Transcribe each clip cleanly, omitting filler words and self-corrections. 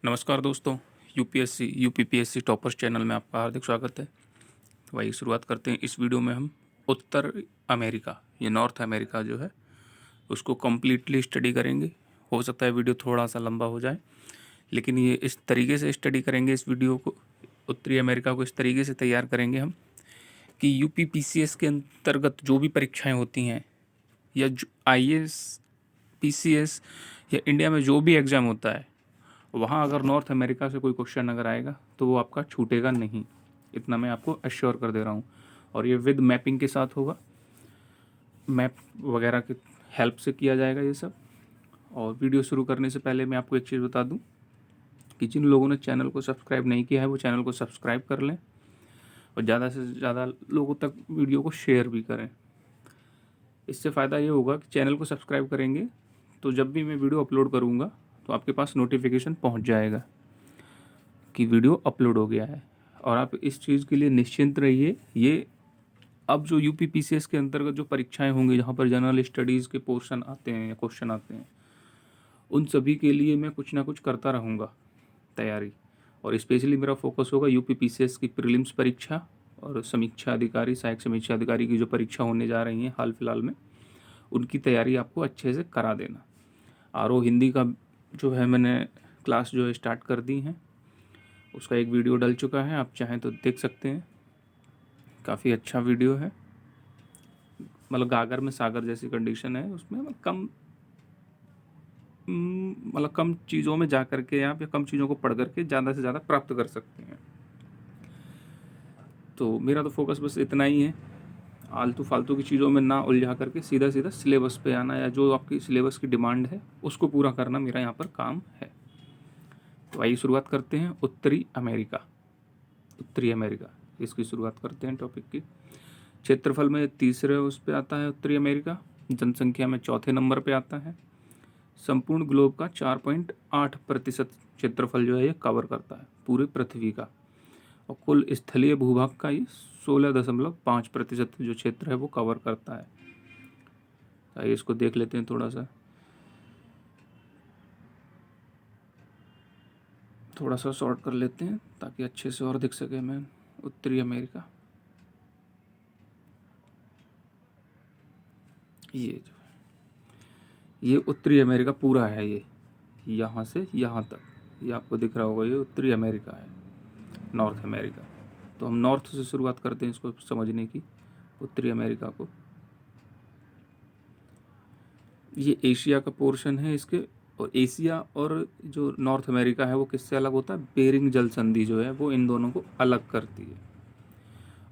नमस्कार दोस्तों। UPSC UPPSC toppers channel में आपका हार्दिक स्वागत है। तो वही शुरुआत करते हैं। इस वीडियो में हम उत्तर अमेरिका, ये नॉर्थ अमेरिका जो है उसको कम्प्लीटली स्टडी करेंगे। हो सकता है वीडियो थोड़ा सा लंबा हो जाए, लेकिन ये इस तरीके से स्टडी करेंगे इस वीडियो को, उत्तरी अमेरिका को इस तरीके से तैयार करेंगे हम कि यूपीपीसीएस के अंतर्गत जो भी परीक्षाएँ होती हैं या आईएएस पीसीएस या इंडिया में जो भी एग्ज़ाम होता है, वहाँ अगर नॉर्थ अमेरिका से कोई क्वेश्चन अगर आएगा तो वो आपका छूटेगा नहीं। इतना मैं आपको एश्योर कर दे रहा हूँ। और ये विद मैपिंग के साथ होगा, मैप वगैरह की हेल्प से किया जाएगा ये सब। और वीडियो शुरू करने से पहले मैं आपको एक चीज़ बता दूं कि जिन लोगों ने चैनल को सब्सक्राइब नहीं किया है वो चैनल को सब्सक्राइब कर लें और ज़्यादा से ज़्यादा लोगों तक वीडियो को शेयर भी करें। इससे फ़ायदा ये होगा कि चैनल को सब्सक्राइब करेंगे तो जब भी मैं वीडियो अपलोड करूँगा तो आपके पास नोटिफिकेशन पहुँच जाएगा कि वीडियो अपलोड हो गया है। और आप इस चीज़ के लिए निश्चिंत रहिए। ये अब जो यूपीपीसीएस के अंतर्गत जो परीक्षाएं होंगी जहाँ पर जनरल स्टडीज़ के पोर्शन आते हैं या क्वेश्चन आते हैं, उन सभी के लिए मैं कुछ ना कुछ करता रहूँगा तैयारी। और स्पेशली मेरा फोकस होगा यूपीपीसीएस की प्रीलिम्स परीक्षा और समीक्षा अधिकारी, सहायक समीक्षा अधिकारी की जो परीक्षा होने जा रही हैं हाल फिलहाल में, उनकी तैयारी आपको अच्छे से करा देना। आरओ हिंदी का जो है मैंने क्लास जो है स्टार्ट कर दी है, उसका एक वीडियो डल चुका है, आप चाहें तो देख सकते हैं। काफ़ी अच्छा वीडियो है। मतलब गागर में सागर जैसी कंडीशन है उसमें, मतलब कम चीज़ों में जा कर के आप या कम चीज़ों को पढ़ करके ज़्यादा से ज़्यादा प्राप्त कर सकते हैं। तो मेरा तो फोकस बस इतना ही है, आलतू फालतू की चीज़ों में ना उलझा करके सीधा सीधा सिलेबस पे आना या जो आपकी सिलेबस की डिमांड है उसको पूरा करना मेरा यहाँ पर काम है। तो आइए शुरुआत करते हैं। उत्तरी अमेरिका इसकी शुरुआत करते हैं टॉपिक की। क्षेत्रफल में तीसरे उस पे आता है उत्तरी अमेरिका, जनसंख्या में चौथे नंबर पे आता है। संपूर्ण ग्लोब का 4.8% क्षेत्रफल जो है ये कवर करता है पूरे पृथ्वी का। और कुल स्थलीय भूभाग का ये 16.5% जो क्षेत्र है वो कवर करता है। आइए इसको देख लेते हैं थोड़ा सा शॉर्ट कर लेते हैं ताकि अच्छे से और दिख सके मैं। उत्तरी अमेरिका ये उत्तरी अमेरिका पूरा है। ये यहाँ से यहाँ तक ये आपको दिख रहा होगा, ये उत्तरी अमेरिका है, नॉर्थ अमेरिका। तो हम नॉर्थ से शुरुआत करते हैं इसको समझने की, उत्तरी अमेरिका को। ये एशिया का पोर्शन है इसके। और एशिया और जो नॉर्थ अमेरिका है वो किससे अलग होता है? बेरिंग जल संधि जो है वो इन दोनों को अलग करती है।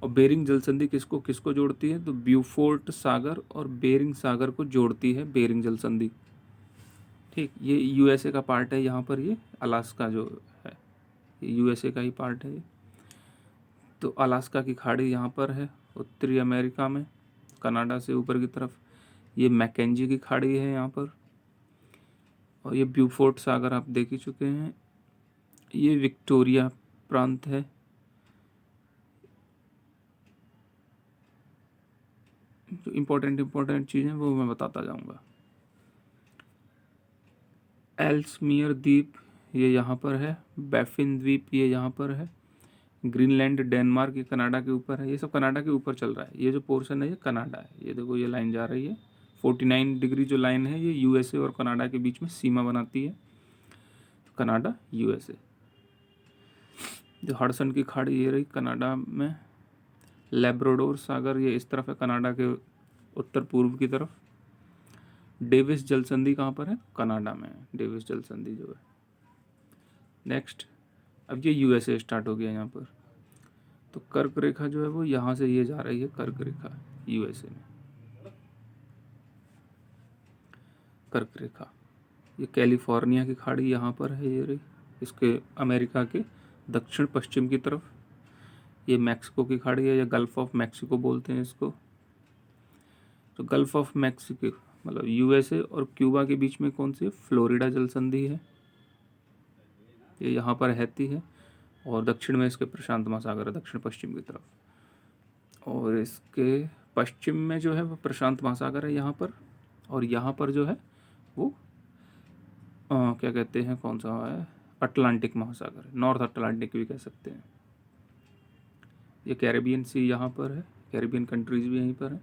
और बेरिंग जल संधि किसको किसको जोड़ती है? तो ब्यूफोर्ट सागर और बेरिंग सागर को जोड़ती है बेरिंग जल संधि। ठीक, ये यूएसए का पार्ट है यहाँ पर, ये अलास्का जो है ये यूएसए का ही पार्ट है ये। तो अलास्का की खाड़ी यहाँ पर है उत्तरी अमेरिका में, कनाडा से ऊपर की तरफ। ये मैकेंजी की खाड़ी है यहाँ पर। और ये ब्यूफोर्ट सागर आप देख ही चुके हैं। ये विक्टोरिया प्रांत है। जो इम्पोर्टेंट चीज़ें वो मैं बताता जाऊँगा। एल्समियर द्वीप ये यहाँ पर है। बैफिन द्वीप ये यहाँ पर है। ग्रीनलैंड डेनमार्क ये कनाडा के ऊपर है। ये सब कनाडा के ऊपर चल रहा है। ये जो पोर्शन है ये कनाडा है। ये देखो ये लाइन जा रही है 49 डिग्री जो लाइन है ये यूएसए और कनाडा के बीच में सीमा बनाती है। तो कनाडा यूएसए। जो हडसन की खाड़ी ये रही कनाडा में। लेब्राडोर सागर ये इस तरफ है कनाडा के उत्तर पूर्व की तरफ। डेविस जल संधि कहाँ पर है? कनाडा में है डेविस जल संधि जो है। नेक्स्ट, अब ये यूएसए स्टार्ट हो गया यहाँ पर। तो कर्क रेखा जो है वो यहाँ से ये जा रही है, कर्क रेखा यूएसए में। कर्क रेखा ये कैलिफोर्निया की खाड़ी यहाँ पर है, ये रही इसके अमेरिका के दक्षिण पश्चिम की तरफ। ये मैक्सिको की खाड़ी है या गल्फ ऑफ मैक्सिको बोलते हैं इसको। तो गल्फ ऑफ मैक्सिको मतलब यूएसए और क्यूबा के बीच में कौन सी है? फ्लोरिडा जल संधि है। ये यहाँ पर रहती है। और दक्षिण में इसके प्रशांत महासागर है, दक्षिण पश्चिम की तरफ। और इसके पश्चिम में जो है वो प्रशांत महासागर है यहाँ पर। और यहाँ पर जो है वो क्या कहते हैं, कौन सा है? अटलांटिक महासागर है, नॉर्थ अटलांटिक भी कह सकते हैं। ये कैरेबियन सी यहाँ पर है, कैरेबियन कंट्रीज़ भी यहीं पर है।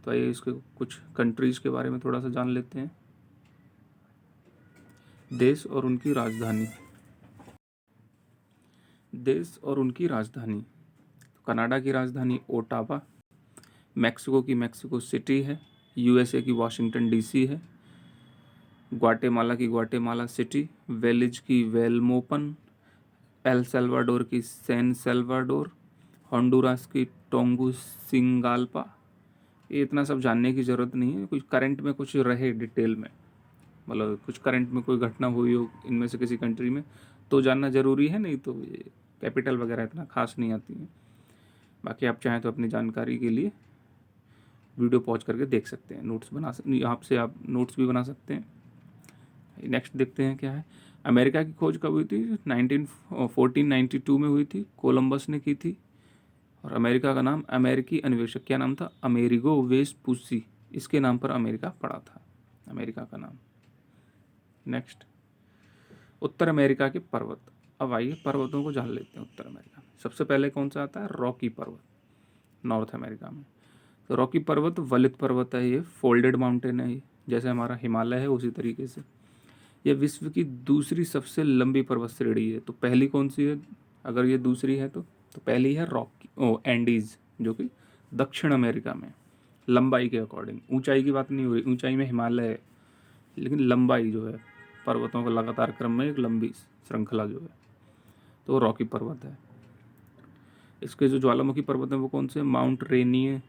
तो आइए इसके कुछ कंट्रीज़ के बारे में थोड़ा सा जान लेते हैं। देश और उनकी राजधानी। देश और उनकी राजधानी, तो कनाडा की राजधानी ओटावा, मैक्सिको की मैक्सिको सिटी है, यूएसए की वाशिंगटन डीसी है, ग्वाटेमाला की ग्वाटेमाला सिटी, वेलिज की वेलमोपन, एल सल्वाडोर की सैन सल्वाडोर, होंडुरास की टोंगुसिंगाल्पा। ये इतना सब जानने की ज़रूरत नहीं है, कुछ करंट में कुछ रहे डिटेल में, मतलब कुछ करंट में कोई घटना हुई हो इनमें से किसी कंट्री में तो जानना ज़रूरी है, नहीं तो ये कैपिटल वगैरह इतना खास नहीं आती है। बाकी आप चाहें तो अपनी जानकारी के लिए वीडियो पॉज करके देख सकते हैं, नोट्स बना सकते, यहाँ से आप नोट्स भी बना सकते हैं। नेक्स्ट देखते हैं क्या है। अमेरिका की खोज कब हुई थी? 1492 में हुई थी, कोलंबस ने की थी। और अमेरिका का नाम, अमेरिकी अन्वेषक, क्या नाम था? अमेरिगो वेस्पुसी, इसके नाम पर अमेरिका पड़ा था, अमेरिका का नाम। नेक्स्ट, उत्तर अमेरिका के पर्वत। अब आइए पर्वतों को जान लेते हैं उत्तर अमेरिका में। सबसे पहले कौन सा आता है? रॉकी पर्वत, नॉर्थ अमेरिका में। तो रॉकी पर्वत वलित पर्वत है, ये फोल्डेड माउंटेन है, ये जैसे हमारा हिमालय है उसी तरीके से। यह विश्व की दूसरी सबसे लंबी पर्वत श्रेणी है। तो पहली कौन सी है? अगर ये दूसरी है तो पहली है रॉकी एंडीज, जो कि दक्षिण अमेरिका में, लंबाई के अकॉर्डिंग। ऊंचाई की बात नहीं हो रही, ऊंचाई में हिमालय है, लेकिन लंबाई जो है पर्वतों का लगातार क्रम में एक लंबी श्रृंखला जो है, तो वो रॉकी पर्वत है। इसके जो ज्वालामुखी पर्वत हैं वो कौन से? माउंट रेनिए,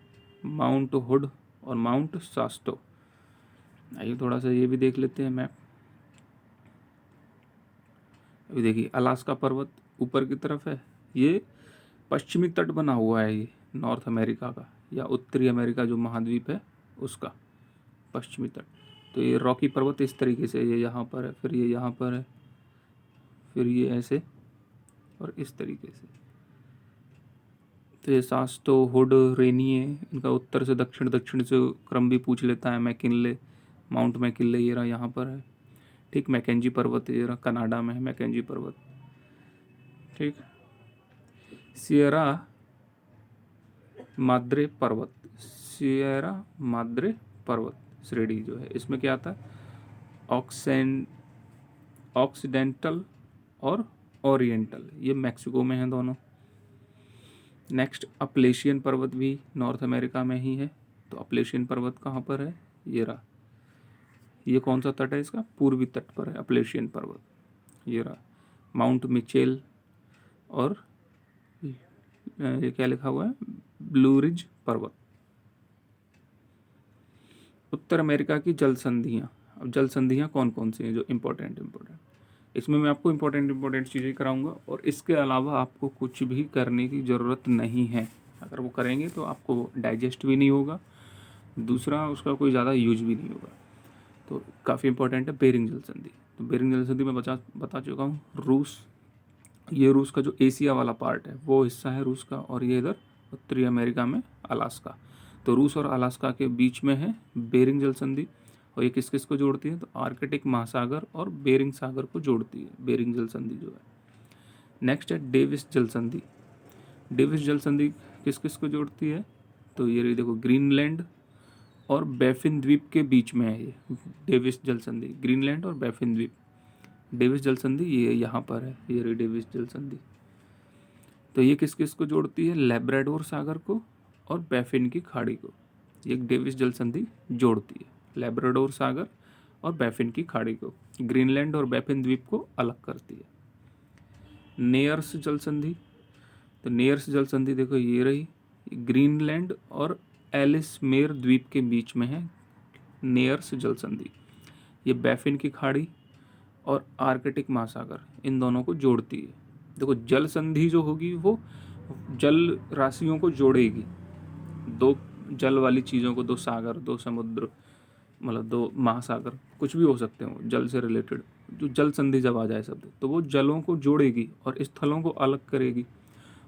माउंट हुड और माउंट सास्टो। आइए थोड़ा सा ये भी देख लेते हैं मैप। अभी देखिए अलास्का पर्वत ऊपर की तरफ है, ये पश्चिमी तट बना हुआ है, ये नॉर्थ अमेरिका का या उत्तरी अमेरिका जो महाद्वीप है उसका पश्चिमी तट। तो ये रॉकी पर्वत इस तरीके से, ये यहाँ पर है, फिर ये यहाँ पर है, फिर ये ऐसे और इस तरीके से। तो ये सास्टो, हुड, रेनिए, इनका उत्तर से दक्षिण, दक्षिण से क्रम भी पूछ लेता है। मैकिनले, माउंट मैकिनले ये रहा यहाँ पर है, ठीक। मैकेंजी पर्वत ये रहा कनाडा में है, मैकेंजी पर्वत, ठीक। सियरा माद्रे पर्वत, सियरा माद्रे पर्वत श्रेणी जो है, इसमें क्या आता है? ऑक्सीडेंटल और ओरिएंटल, ये मैक्सिको में है दोनों। नेक्स्ट, अपलेशियन पर्वत भी नॉर्थ अमेरिका में ही है। तो अपलेशियन पर्वत कहाँ पर है? ये रहा, ये कौन सा तट है इसका? पूर्वी तट पर है अपलेशियन पर्वत, ये रहा। माउंट मिचेल और ये क्या लिखा हुआ है? ब्लू रिज पर्वत। उत्तर अमेरिका की जल संधियाँ। अब जल संधियाँ कौन कौन सी हैं जो इम्पोर्टेंट, इसमें मैं आपको इम्पोर्टेंट चीज़ें कराऊंगा, और इसके अलावा आपको कुछ भी करने की ज़रूरत नहीं है। अगर वो करेंगे तो आपको डाइजेस्ट भी नहीं होगा, दूसरा उसका कोई ज़्यादा यूज भी नहीं होगा। तो काफ़ी इंपॉर्टेंट है बेरिंग जल संधि। तो बेरिंग जल संधि मैं बता चुका हूँ। रूस, ये रूस का जो एशिया वाला पार्ट है वो हिस्सा है रूस का, और ये इधर उत्तरी अमेरिका में अलास्का। तो रूस और अलास्का के बीच में है बेरिंग जल संधि, और ये किस किस को जोड़ती है? तो आर्कटिक महासागर और बेरिंग सागर को जोड़ती है बेरिंग जल संधि जो है। नेक्स्ट है डेविस जल संधि। डेविस जल संधि किस किस को जोड़ती है? तो ये देखो, ग्रीनलैंड और बैफिन द्वीप के बीच में है ये डेविस जल संधि, ग्रीनलैंड और बैफिन द्वीप। डेविस जल संधि ये यहाँ पर है, ये रही डेविस जल संधि। तो ये किस किस को जोड़ती है? लैब्राडोर सागर को और बैफिन की खाड़ी को, ये डेविस जल संधि जोड़ती है। लैब्राडोर सागर और बैफिन की खाड़ी को, ग्रीनलैंड और बैफिन द्वीप को अलग करती है। नेयर्स जल संधि, तो नेयर्स जल संधि देखो ये रही, ग्रीनलैंड और एलिसमेर द्वीप के बीच में है नेयर्स जल संधि। ये बैफिन की खाड़ी और आर्कटिक महासागर, इन दोनों को जोड़ती है। देखो जल संधि जो होगी वो जल राशियों को जोड़ेगी, दो जल वाली चीज़ों को, दो सागर, दो समुद्र, मतलब दो महासागर, कुछ भी हो सकते हो जल से रिलेटेड। जो जल संधि जब आ जाए शब्द, तो वो जलों को जोड़ेगी और स्थलों को अलग करेगी।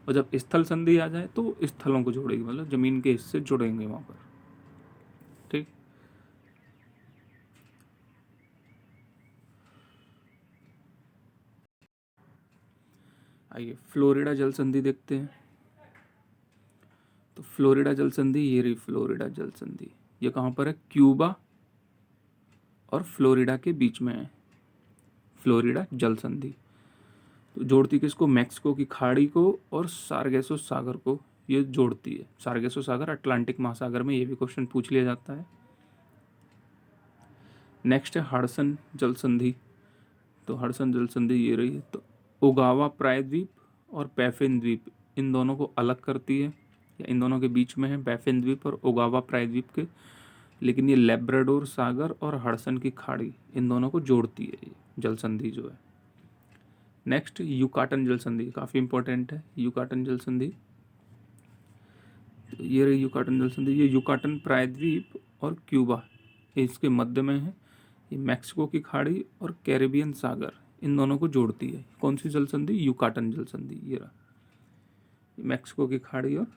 और जब स्थल संधि आ जाए तो स्थलों को जोड़ेगी, मतलब जमीन के हिस्से जुड़ेंगे वहाँ पर, ठीक। आइए फ्लोरिडा जल संधि देखते हैं। तो फ्लोरिडा जल संधि, ये रही फ्लोरिडा जल संधि। ये कहाँ पर है? क्यूबा और फ्लोरिडा के बीच में है फ्लोरिडा जल संधि। तो जोड़ती किसको? मैक्सिको की खाड़ी को और सार्गेसो सागर को ये जोड़ती है। सार्गेसो सागर अटलांटिक महासागर में, ये भी क्वेश्चन पूछ लिया जाता है। नेक्स्ट है हडसन जल संधि। तो हडसन जल संधि ये रही है। तो ओगावा प्रायद्वीप और बैफिन द्वीप, इन दोनों को अलग करती है, या इन दोनों के बीच में है बैफिन द्वीप और ओगावा प्रायद्वीप के। लेकिन ये लेब्राडोर सागर और हडसन की खाड़ी, इन दोनों को जोड़ती है ये जल संधि जो है। नेक्स्ट युकाटन जल संधि, काफ़ी इंपॉर्टेंट है युकाटन जल संधि। तो ये रही युकाटन जल संधि। ये युकाटन प्रायद्वीप और क्यूबा इसके मध्य में है। ये मैक्सिको की खाड़ी और कैरेबियन सागर, इन दोनों को जोड़ती है। कौन सी जल संधि? युकाटन जल संधि। ये रहा, मैक्सिको की खाड़ी और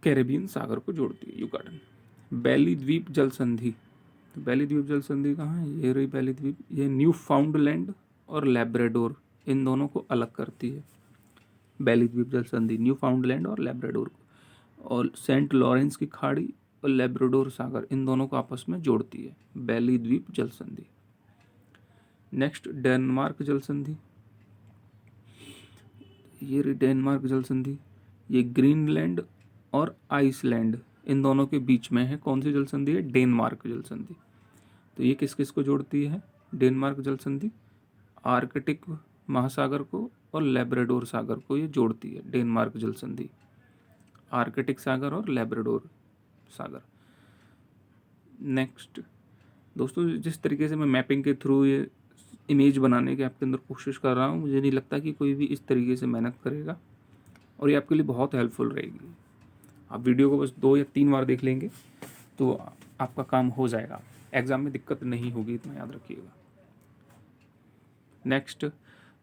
कैरेबियन सागर को जोड़ती है युकाटन। बैली द्वीप जल संधि। तो बैली द्वीप जल संधि कहाँ है? ये रही बैली द्वीप। ये न्यू फाउंडलैंड और लैब्राडोर, इन दोनों को अलग करती है बैली द्वीप जल संधि, न्यू फाउंडलैंड और लैब्राडोर को। और सेंट लॉरेंस की खाड़ी और लैब्राडोर सागर, इन दोनों को आपस में जोड़ती है बैली द्वीप जल संधि। नेक्स्ट डेनमार्क जल संधि। ये रही डेनमार्क जल संधि। ये ग्रीनलैंड और आइसलैंड, इन दोनों के बीच में है। कौन सी जल संधि है? डेनमार्क जल संधि। तो ये किस किस को जोड़ती है डेनमार्क जल संधि? आर्कटिक महासागर को और लैब्राडोर सागर को ये जोड़ती है डेनमार्क जल संधि। आर्कटिक सागर और लैब्राडोर सागर। नेक्स्ट दोस्तों, जिस तरीके से मैं मैपिंग के थ्रू ये इमेज बनाने की आपके अंदर कोशिश कर रहा हूँ, मुझे नहीं लगता कि कोई भी इस तरीके से मेहनत करेगा, और ये आपके लिए बहुत हेल्पफुल रहेगी। आप वीडियो को बस 2 या 3 बार देख लेंगे तो आपका काम हो जाएगा, एग्ज़ाम में दिक्कत नहीं होगी, इतना याद रखिएगा। नेक्स्ट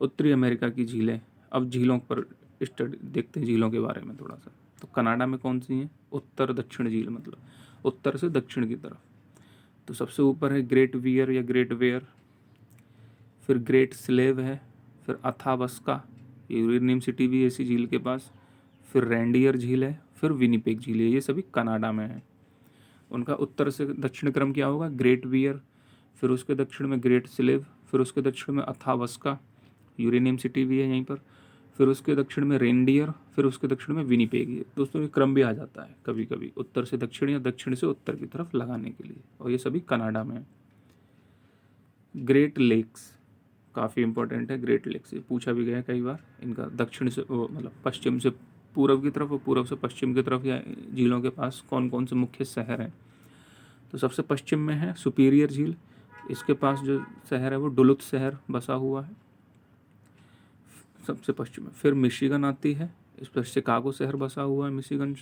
उत्तरी अमेरिका की झीलें। अब झीलों पर स्टडी देखते हैं, झीलों के बारे में थोड़ा सा। तो कनाडा में कौन सी हैं? उत्तर दक्षिण झील, मतलब उत्तर से दक्षिण की तरफ। तो सबसे ऊपर है ग्रेट वियर या ग्रेट वेयर, फिर ग्रेट स्लेव है, फिर अथाबस्का, यूरेनियम सिटी भी है इसी झील के पास, फिर रेंडियर झील है, फिर विनिपेग झील है। ये सभी कनाडा में है। उनका उत्तर से दक्षिण क्रम क्या होगा? ग्रेट वियर, फिर उसके दक्षिण में ग्रेट स्लेव, फिर उसके दक्षिण में अथाबस्का, यूरेनियम सिटी भी है यहीं पर, फिर उसके दक्षिण में रेंडियर, फिर उसके दक्षिण में विनिपेग। ये दोस्तों ये क्रम भी आ जाता है कभी कभी, उत्तर से दक्षिण या दक्षिण से उत्तर की तरफ लगाने के लिए, और ये सभी कनाडा में है। ग्रेट लेक्स काफ़ी इंपॉर्टेंट है। ग्रेट लेक्स ये पूछा भी गया है कई बार। इनका दक्षिण से मतलब पश्चिम से पूर्व की तरफ और पूर्व से पश्चिम की तरफ या झीलों के पास कौन कौन से मुख्य शहर हैं? तो सबसे पश्चिम में है सुपीरियर झील, इसके पास जो शहर है वो डुलुथ शहर बसा हुआ है सबसे पश्चिम में। फिर मिशिगन आती है, इस पर शिकागो शहर बसा हुआ है मिशिगन।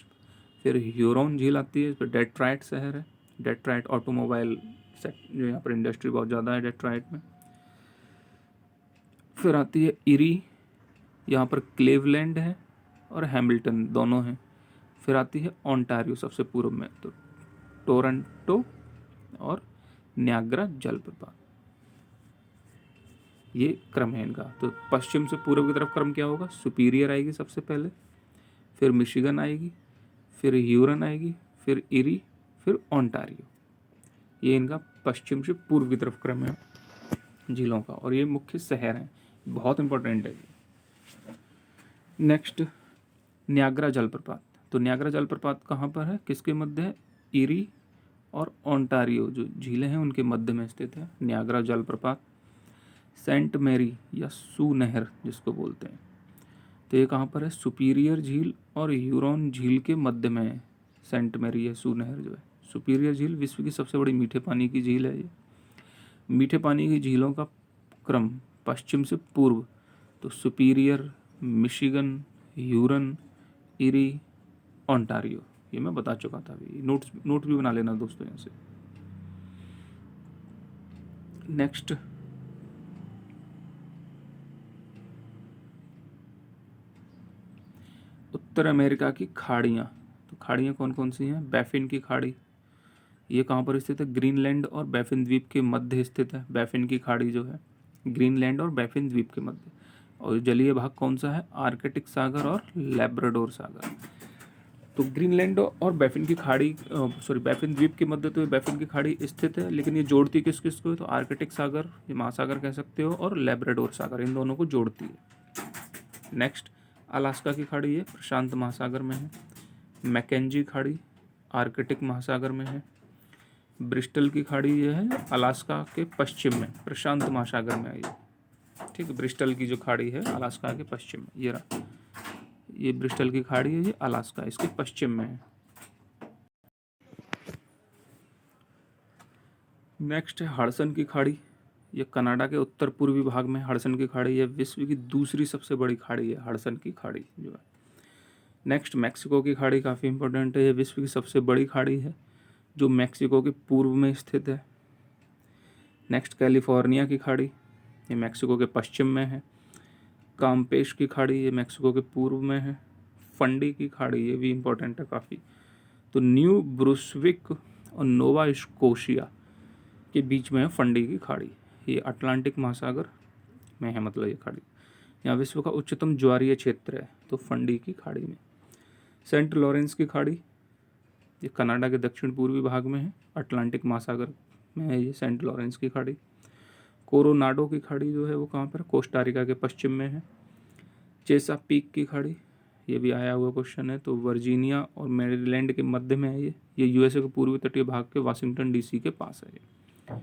फिर ह्यूरोन झील आती है, इस पर डेट्राइट शहर है, डेट्राइट ऑटोमोबाइल जो यहाँ पर इंडस्ट्री बहुत ज़्यादा है डेट्राइट में। फिर आती है इरी, यहाँ पर क्लेवलैंड है और हैमिल्टन दोनों हैं। फिर आती है ओंटारियो सबसे पूर्व में, तो टोरंटो और न्याग्रा जलप्रपात। ये क्रम है इनका। तो पश्चिम से पूर्व की तरफ क्रम क्या होगा? सुपीरियर आएगी सबसे पहले, फिर मिशिगन आएगी, फिर ह्यूरन आएगी, फिर इरी, फिर ओंटारियो। ये इनका पश्चिम से पूर्व की तरफ क्रम है झीलों का, और ये मुख्य शहर हैं, बहुत इंपॉर्टेंट है। नेक्स्ट न्याग्रा जलप्रपात। तो न्याग्रा जलप्रपात कहाँ पर है, किसके मध्य है? इरी और ओंटारियो जो झीलें हैं उनके मध्य में स्थित है न्याग्रा जलप्रपात। सेंट मैरी या सू नहर जिसको बोलते हैं, तो ये कहाँ पर है? सुपीरियर झील और ह्यूरोन झील के मध्य में है सेंट मैरी या सू नहर जो है। सुपीरियर झील विश्व की सबसे बड़ी मीठे पानी की झील है। ये मीठे पानी की झीलों का क्रम पश्चिम से पूर्व, तो superior, Michigan, Hurun, eri, Ontario, ये मैं बता चुका था अभी। नोट भी बना लेना दोस्तों यहाँ से। नेक्स्ट उत्तर अमेरिका की खाड़ियाँ। तो खाड़ियाँ कौन कौन सी हैं? बैफिन की खाड़ी, ये कहाँ पर स्थित है? ग्रीनलैंड और बैफिन द्वीप के मध्य स्थित है। बैफिन की खाड़ी जो है ग्रीनलैंड और बैफिन द्वीप के मध्य। और जलीय भाग कौन सा है? आर्कटिक सागर और लैब्राडोर सागर। तो ग्रीनलैंड और बैफिन की खाड़ी, बैफिन द्वीप के मध्य तो बैफिन की खाड़ी स्थित है, लेकिन ये जोड़ती किस किस को है? तो आर्कटिक सागर, ये महासागर कह सकते हो, और लैब्राडोर सागर, इन दोनों को जोड़ती है। नेक्स्ट, अलास्का की खाड़ी है, प्रशांत महासागर में है। मैकेंजी खाड़ी आर्कटिक महासागर में है। ब्रिस्टल की खाड़ी ये है अलास्का के पश्चिम में, प्रशांत महासागर में है ये। ठीक है, ब्रिस्टल की जो खाड़ी है अलास्का के पश्चिम में, ये रहा, ये ब्रिस्टल की खाड़ी है, ये अलास्का इसके पश्चिम में है। नेक्स्ट है हडसन की खाड़ी, ये कनाडा के उत्तर पूर्वी भाग में हडसन की खाड़ी है, विश्व की दूसरी सबसे बड़ी खाड़ी है हडसन की खाड़ी जो है। नेक्स्ट, मैक्सिको की खाड़ी काफ़ी इंपॉर्टेंट है, ये विश्व की सबसे बड़ी खाड़ी है जो मैक्सिको के पूर्व में स्थित है। नेक्स्ट, कैलिफोर्निया की खाड़ी, ये मैक्सिको के पश्चिम में है। काम्पेश की खाड़ी, ये मैक्सिको के पूर्व में है। फंडी की खाड़ी, ये भी इम्पोर्टेंट है काफ़ी। तो न्यू ब्रुसविक और नोवा स्कोशिया के बीच में है फंडी की खाड़ी, ये अटलांटिक महासागर में है, मतलब ये खाड़ी। यहाँ विश्व का उच्चतम ज्वारीय क्षेत्र है, तो फंडी की खाड़ी में। सेंट लॉरेंस की खाड़ी, ये कनाडा के दक्षिण पूर्वी भाग में है, अटलांटिक महासागर में है ये सेंट लॉरेंस की खाड़ी। कोरोनाडो की खाड़ी जो है वो कहाँ पर? कोस्टारिका के पश्चिम में है। चेसा पीक की खाड़ी, ये भी आया हुआ क्वेश्चन है, तो वर्जीनिया और मैरीलैंड के मध्य में है ये यूएसए के पूर्वी तटीय भाग के वाशिंगटन डीसी के पास है ये।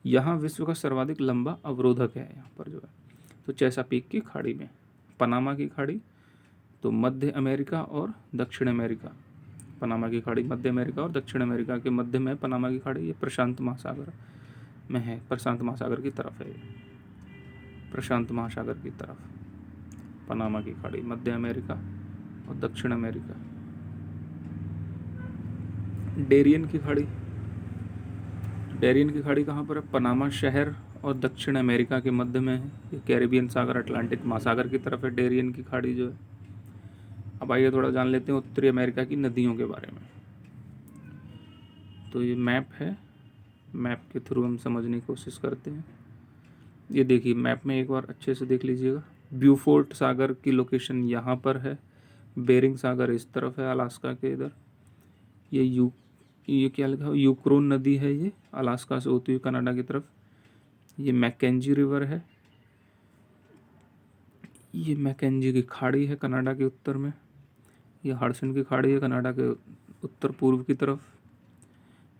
यहाँ विश्व का सर्वाधिक लंबा अवरोधक है यहाँ पर जो है, तो चेसा पीक की खाड़ी में। पनामा की खाड़ी, तो मध्य अमेरिका और दक्षिण अमेरिका, पनामा की खाड़ी मध्य अमेरिका और दक्षिण अमेरिका के मध्य में पनामा की खाड़ी, ये प्रशांत महासागर में है, प्रशांत महासागर की तरफ है ये, प्रशांत महासागर की तरफ पनामा की खाड़ी, मध्य अमेरिका और दक्षिण अमेरिका। डेरियन की खाड़ी, डेरियन की खाड़ी कहाँ पर है? पनामा शहर और दक्षिण अमेरिका के मध्य में है, ये कैरिबियन सागर अटलांटिक महासागर की तरफ है डेरियन की खाड़ी जो है। अब आइए थोड़ा जान लेते हैं उत्तरी अमेरिका की नदियों के बारे में। तो ये मैप है, मैप के थ्रू हम समझने की कोशिश करते हैं। ये देखिए मैप में एक बार अच्छे से देख लीजिएगा, ब्यूफोर्ट सागर की लोकेशन यहाँ पर है, बेरिंग सागर इस तरफ है अलास्का के इधर, ये क्या लिखा है? यूक्रोन नदी है, ये अलास्का से होती हुई कनाडा की तरफ। ये मैकेंजी रिवर है, ये मैकेंजी की खाड़ी है कनाडा के उत्तर में। ये हडसन की खाड़ी है कनाडा के उत्तर पूर्व की तरफ।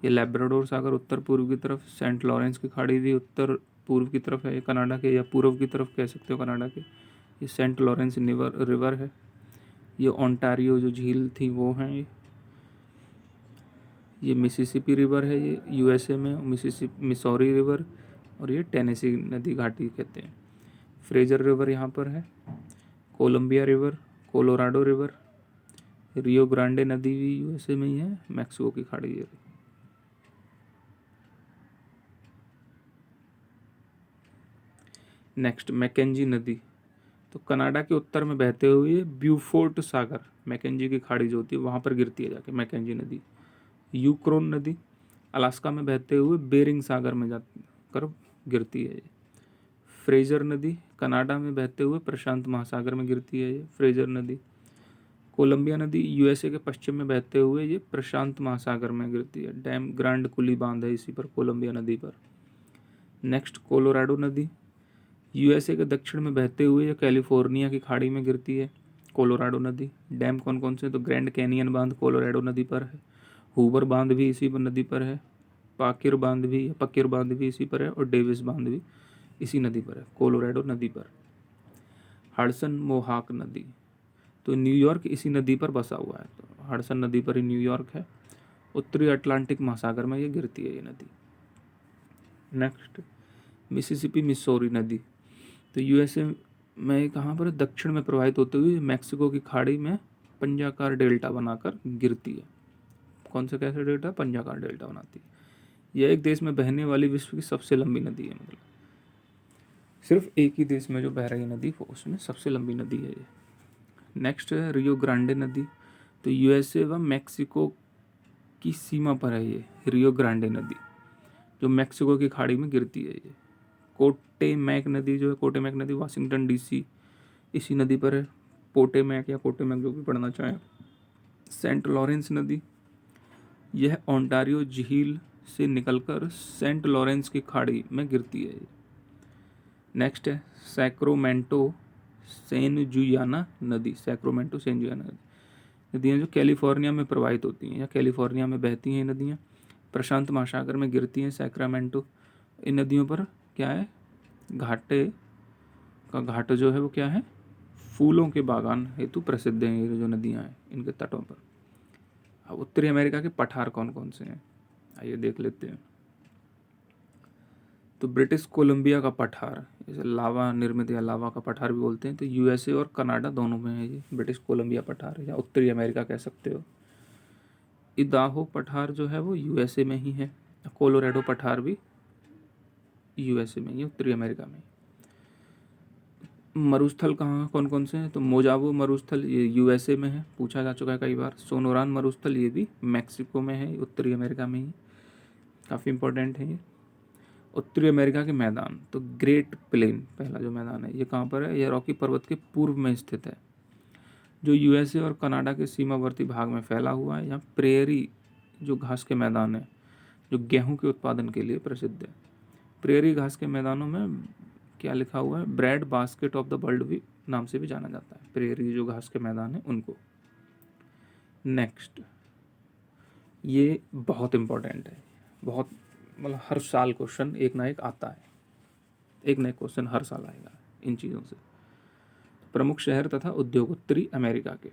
ये लैब्राडोर सागर उत्तर पूर्व की तरफ। सेंट लॉरेंस की खाड़ी भी उत्तर पूर्व की तरफ है, ये कनाडा के, या पूर्व की तरफ कह सकते हो कनाडा के। ये सेंट लॉरेंस रिवर है। ये ओंटारियो जो झील थी वो है। ये मिसिसिपी रिवर है, ये यूएसए में, मिसौरी रिवर, और ये टेनेसी नदी घाटी कहते हैं। फ्रेजर रिवर यहाँ पर है। Columbia river, Colorado river, Rio Grande नदी भी यूएसए में ही है, मैक्सिको की खाड़ी है। नेक्स्ट, मैकेंजी नदी, तो कनाडा के उत्तर में बहते हुए ब्यूफोर्ट सागर, मैकेंजी की खाड़ी जो होती है वहाँ पर गिरती है जाके मैकेंजी नदी। यूक्रोन नदी, अलास्का में बहते हुए बेरिंग सागर में जाकर गिरती है ये। फ्रेजर नदी, कनाडा में बहते हुए प्रशांत महासागर में गिरती है ये फ्रेजर नदी। कोलंबिया नदी, यूएसए के पश्चिम में बहते हुए ये प्रशांत महासागर में गिरती है। डैम ग्रांड कुली बांध है इसी पर, कोलंबिया नदी पर। नेक्स्ट, कोलोराडो नदी, यूएसए के दक्षिण में बहते हुए ये कैलिफोर्निया की खाड़ी में गिरती है कोलोराडो नदी। डैम कौन कौन से? तो ग्रैंड कैनियन बांध कोलोराडो नदी पर है, हूबर बांध भी इसी पर नदी पर है, पकिर बांध भी इसी पर है, और डेविस बांध भी इसी नदी पर है, कोलोराडो नदी पर। हडसन मोहाक नदी, तो न्यूयॉर्क इसी नदी पर बसा हुआ है, तो हडसन नदी पर ही न्यूयॉर्क है। उत्तरी अटलांटिक महासागर में ये गिरती है ये नदी। नेक्स्ट, मिसिसिपी मिसौरी नदी, तो यूएसए में कहाँ पर? दक्षिण में प्रवाहित होते हुए मैक्सिको की खाड़ी में पंजाकार डेल्टा बनाकर गिरती है। कौन सा कैसे डेल्टा? पंजाकार डेल्टा बनाती है। यह एक देश में बहने वाली विश्व की सबसे लंबी नदी है, मतलब सिर्फ एक ही देश में जो बह रही नदी वो उसमें सबसे लंबी नदी है ये। नेक्स्ट है रियो ग्रांडे नदी, तो यूएसए व मैक्सिको की सीमा पर है ये रियो ग्रांडे नदी, जो मैक्सिको की खाड़ी में गिरती है ये। कोटेमैक नदी जो है, कोटेमैक नदी वाशिंगटन डीसी इसी नदी पर है। पोटेमैक या कोटेमैक जो भी पढ़ना चाहें। सेंट लॉरेंस नदी, यह ओंटारियो झील से निकलकर सेंट लॉरेंस की खाड़ी में गिरती है। नेक्स्ट है सैक्रोमेंटो सेन जुयाना नदी। सैक्रोमेंटो सेन जुयाना नदी नदियाँ जो कैलिफोर्निया में प्रवाहित होती हैं या कैलिफोर्निया में बहती हैं नदियाँ, प्रशांत महासागर में गिरती हैं सैक्रामेंटो। इन नदियों पर क्या है, घाटे का घाट जो है वो क्या है, फूलों के बागान हेतु प्रसिद्ध हैं ये जो नदियाँ हैं इनके तटों पर। अब उत्तरी अमेरिका के पठार कौन कौन से हैं, आइए देख लेते हैं। तो ब्रिटिश कोलंबिया का पठार, जैसे लावा निर्मित या लावा का पठार भी बोलते हैं, तो यूएसए और कनाडा दोनों में है ये ब्रिटिश कोलंबिया पठार, या उत्तरी अमेरिका कह सकते हो। इदाहो पठार जो है वो यूएसए में ही है। कोलोराडो पठार भी यूएसए में ही, उत्तरी अमेरिका में। मरुस्थल कहाँ कौन कौन से हैं, तो मोजावो मरुस्थल ये यूएसए में है, पूछा जा चुका है कई बार। सोनोरान मरुस्थल ये भी मैक्सिको में है, उत्तरी अमेरिका में ही, काफ़ी इंपॉर्टेंट है ये। उत्तरी अमेरिका के मैदान, तो ग्रेट प्लेन पहला जो मैदान है ये कहाँ पर है, यह रॉकी पर्वत के पूर्व में स्थित है, जो यूएसए और कनाडा के सीमावर्ती भाग में फैला हुआ है। यहाँ प्रेयरी जो घास के मैदान है, जो गेहूं के उत्पादन के लिए प्रसिद्ध है। प्रेयरी घास के मैदानों में क्या लिखा हुआ है, bread basket of the world भी नाम से भी जाना जाता है, प्रेयरी जो घास के मैदान है उनको। नेक्स्ट, ये बहुत इंपॉर्टेंट है, बहुत मतलब हर साल क्वेश्चन एक ना एक आता है, एक ना एक क्वेश्चन हर साल आएगा इन चीज़ों से। प्रमुख शहर तथा उद्योग उत्तरी अमेरिका के।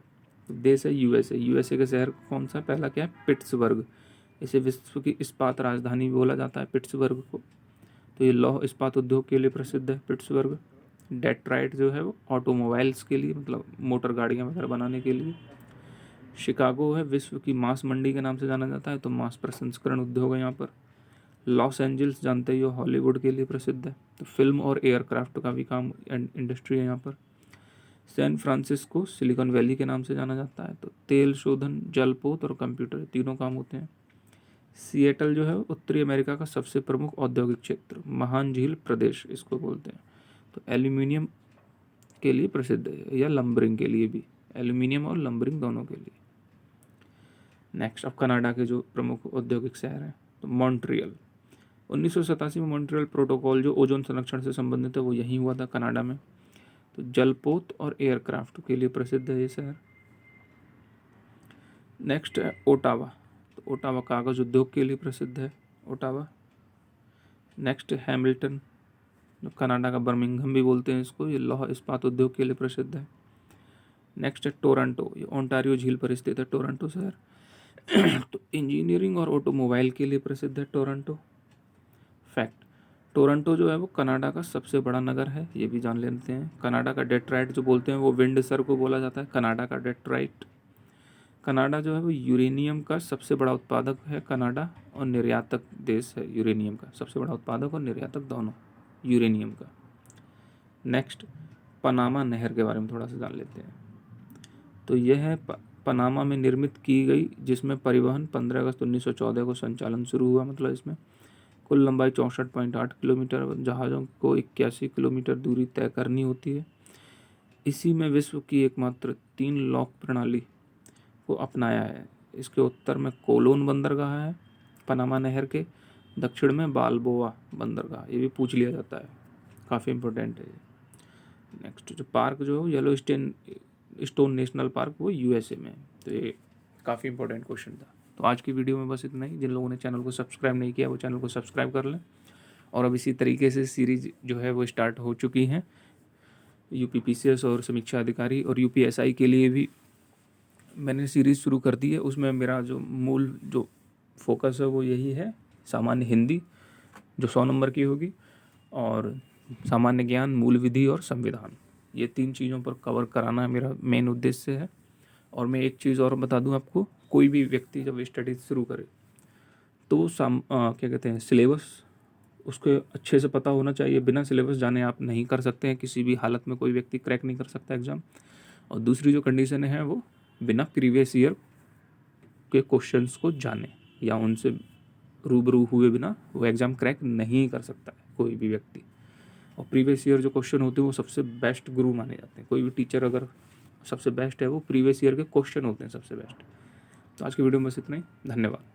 देश है यूएसए, यूएसए का शहर कौन सा है, पहला क्या है, पिट्सबर्ग। इसे विश्व की इस्पात राजधानी भी बोला जाता है पिट्सबर्ग को। तो ये लौह इस्पात उद्योग के लिए प्रसिद्ध है पिट्सबर्ग। डेट्राइट जो है वो ऑटोमोबाइल्स के लिए, मतलब मोटर गाड़ियाँ वगैरह बनाने के लिए। शिकागो है विश्व की मांस मंडी के नाम से जाना जाता है, तो मांस प्रसंस्करण उद्योग है यहाँ पर। लॉस एंजल्स जानते ही हो हॉलीवुड के लिए प्रसिद्ध है, तो फिल्म और एयरक्राफ्ट का भी काम इंडस्ट्री है यहाँ पर। सैन फ्रांसिस्को सिलिकॉन वैली के नाम से जाना जाता है, तो तेल शोधन, जलपोत और कंप्यूटर तीनों काम होते हैं। सिएटल जो है उत्तरी अमेरिका का सबसे प्रमुख औद्योगिक क्षेत्र, महान झील प्रदेश इसको बोलते हैं, तो एल्यूमिनियम के लिए प्रसिद्ध है, या लंबरिंग के लिए भी, एल्यूमिनियम और लंबरिंग दोनों के लिए। नेक्स्ट, अब कनाडा के जो प्रमुख औद्योगिक शहर हैं, तो मॉन्ट्रियल। 1987 में मॉन्ट्रियल प्रोटोकॉल जो ओजोन संरक्षण से संबंधित है वो यहीं हुआ था, कनाडा में। तो जलपोत और एयरक्राफ्ट के लिए प्रसिद्ध है ये शहर। नेक्स्ट है ओटावा, तो ओटावा कागज उद्योग के लिए प्रसिद्ध है ओटावा। नेक्स्ट हैमिल्टन, जो कनाडा का बर्मिंघम भी बोलते हैं इसको, ये लौह इस्पात उद्योग के लिए प्रसिद्ध है। नेक्स्ट है टोरंटो, ये ओंटारियो झील पर स्थित है टोरंटो शहर। तो इंजीनियरिंग और ऑटोमोबाइल के लिए प्रसिद्ध है टोरंटो। फैक्ट, टोरंटो जो है वो कनाडा का सबसे बड़ा नगर है, ये भी जान लेते हैं। कनाडा का डेट्राइट जो बोलते हैं वो विंडसर को बोला जाता है, कनाडा का डेट्राइट। कनाडा जो है वो यूरेनियम का सबसे बड़ा उत्पादक है कनाडा, और निर्यातक देश है यूरेनियम का, सबसे बड़ा उत्पादक और निर्यातक दोनों यूरेनियम का। नेक्स्ट, पनामा नहर के बारे में थोड़ा सा जान लेते हैं। तो यह है पनामा में निर्मित की गई, जिसमें परिवहन 15 अगस्त 1914 को संचालन शुरू हुआ, मतलब इसमें कुल लंबाई 64.8 किलोमीटर, जहाज़ों को 81 किलोमीटर दूरी तय करनी होती है। इसी में विश्व की एकमात्र 3 लॉक प्रणाली को अपनाया है। इसके उत्तर में कोलोन बंदरगाह है पनामा नहर के, दक्षिण में बाल्बोआ बंदरगाह, ये भी पूछ लिया जाता है, काफ़ी इंपॉर्टेंट है ये। नेक्स्ट, जो पार्क जो है येलो स्टोन नेशनल पार्क, वो यूएसए में है, तो ये काफ़ी इंपॉर्टेंट क्वेश्चन था। तो आज की वीडियो में बस इतना ही। जिन लोगों ने चैनल को सब्सक्राइब नहीं किया वो चैनल को सब्सक्राइब कर लें, और अब इसी तरीके से सीरीज जो है वो स्टार्ट हो चुकी हैं, यूपीपीसीएस और समीक्षा अधिकारी और यूपीएसआई के लिए भी मैंने सीरीज़ शुरू कर दी है। उसमें मेरा जो मूल जो फोकस है वो यही है, सामान्य हिंदी जो 100 नंबर की होगी, और सामान्य ज्ञान, मूल विधि और संविधान, ये 3 चीज़ों पर कवर कराना मेरा मेन उद्देश्य है। और मैं एक चीज़ और बता दूं आपको, कोई भी व्यक्ति जब स्टडी शुरू करे तो क्या कहते हैं, सिलेबस उसको अच्छे से पता होना चाहिए। बिना सिलेबस जाने आप नहीं कर सकते हैं, किसी भी हालत में कोई व्यक्ति क्रैक नहीं कर सकता एग्ज़ाम। और दूसरी जो कंडीशन है वो बिना प्रीवियस ईयर के क्वेश्चंस को जाने या उनसे रूबरू हुए बिना वो एग्ज़ाम क्रैक नहीं कर सकता है कोई भी व्यक्ति। और प्रीवियस ईयर जो क्वेश्चन होते हैं वो सबसे बेस्ट गुरु माने जाते हैं। कोई भी टीचर अगर सबसे बेस्ट है वो प्रीवियस ईयर के क्वेश्चन होते हैं सबसे बेस्ट। तो आज की वीडियो में बस इतना ही, धन्यवाद।